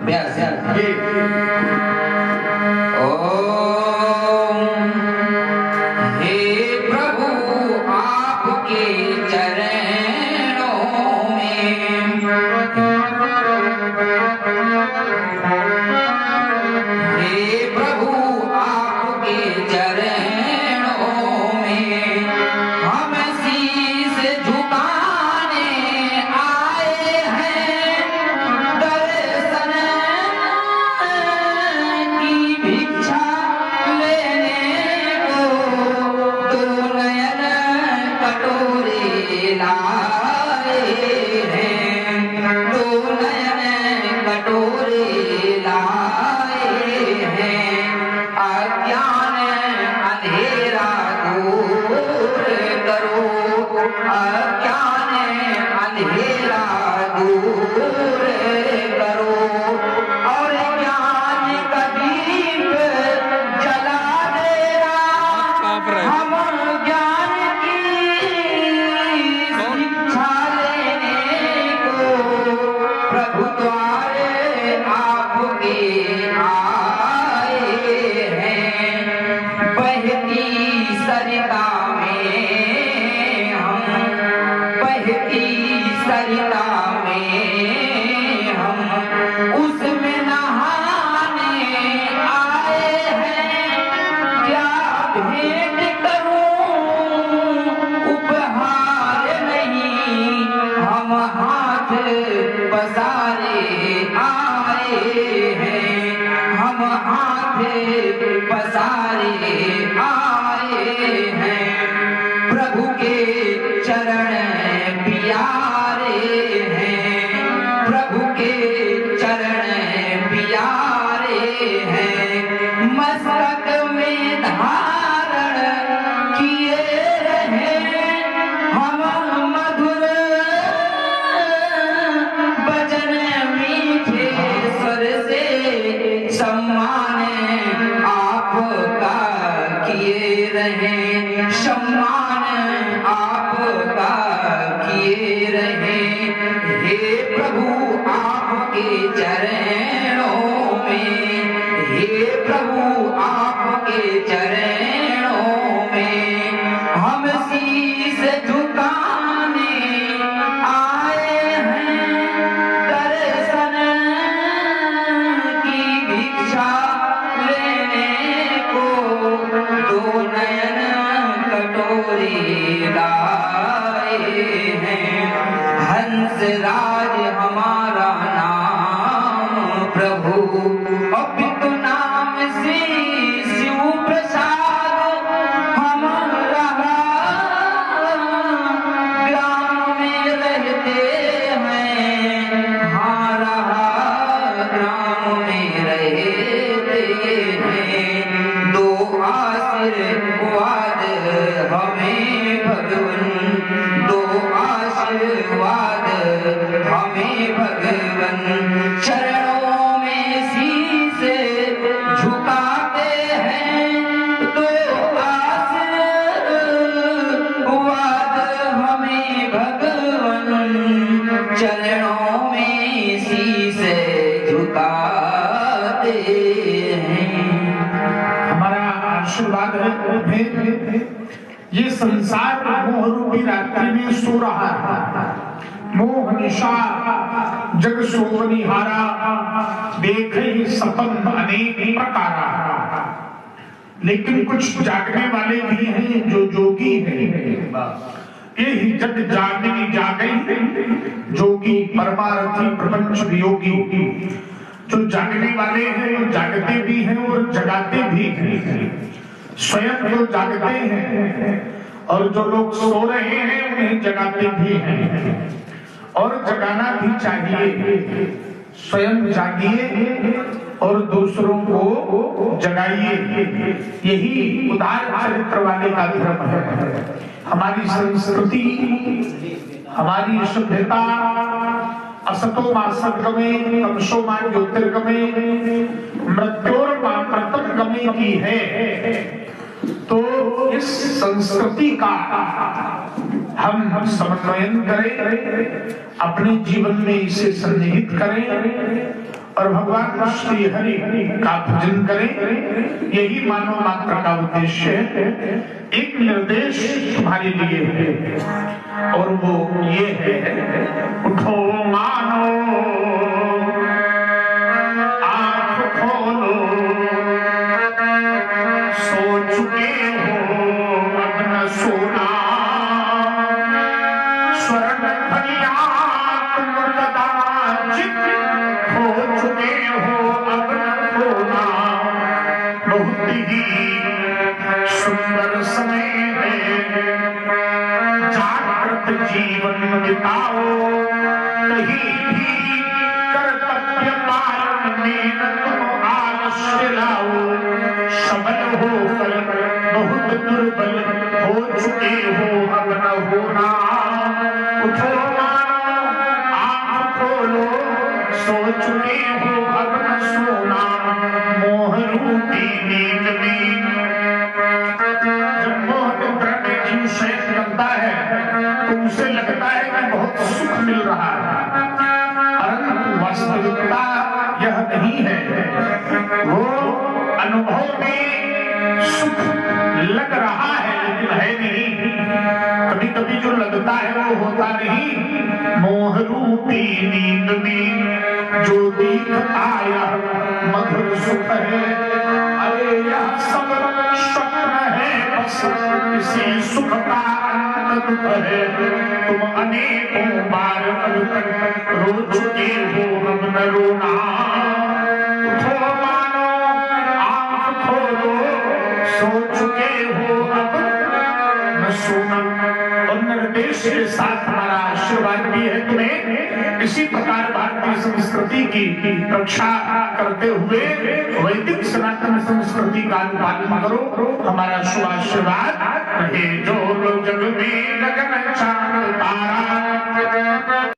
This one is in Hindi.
व्यास ये ये संसार मोह रूपी रात्रि में सो रहा है। मोह निशा जग सोवनिहारा, देखे सपन अनेक प्रकारा। लेकिन कुछ जागने वाले भी हैं जो जोगी हैं। ये जग जागनी जागई जोगी परमार्थी प्रपंच वियोगी। जो जागने वाले हैं वो जागते भी हैं और जगाते भी हैं। स्वयं जो जागते हैं और जो लोग सो रहे हैं उन्हें जगाते भी हैं और जगाना भी चाहिए। स्वयं जागिए और दूसरों को जगाइए, यही उदार चरित्र वाले का धर्म है। हमारी संस्कृति, हमारी सभ्यता असतो मा सद्गमे तमसो मा ज्योतिर्गमे मृत्योर्मा मृतंगमे की है। तो इस संस्कृति का हम समन्वयन करें, अपने जीवन में इसे सन्निहित करें और भगवान श्री हरि का भजन करें, यही मानव मात्र का उद्देश्य है। एक निर्देश तुम्हारे लिए है और वो ये है, उठो मानो आंख खोलो, सो चुके हो अब न सोना, स्वर्ण खलिया तुम कदाचित खो चुके हो अब न खोना। बहुत ही सुंदर समय है, जागृत जीवन बिताओ, कहीं भी कर्तव्य पालन में न तुम आलस्य लाओ। सबल होकर बहुत दुर्बल हो चुके हो अब न होना। उठो मानो आंख खोलो, सो चुके हो अब न सोना। मोह रूपी नींद में जब मोह निद्रा में जीव शयन करता है तो उसे लगता है कि बहुत सुख मिल रहा है, परंतु वास्तविकता यह नहीं है। वो अनुभव में सुख लग रहा है लेकिन है नहीं। कभी कभी जो लगता है वो होता नहीं। मोह रूपी नींद में जो दिखता यह मधुर सुख है, अरे यह सब स्वप्न है, बस इसी सुख का अंत दुख है। तुम अनेकों बार अब तक रो चुके हो अब न रोना। उठो मानो आंख खोलो, सो चुके हो अब न सोना। और निर्देश के साथ हमारा आशीर्वाद भी है तुम्हें। इसी प्रकार भारतीय संस्कृति की रक्षा करते हुए वैदिक सनातन संस्कृति का अनुपालन करो, हमारा शुभ आशीर्वाद रहे जो।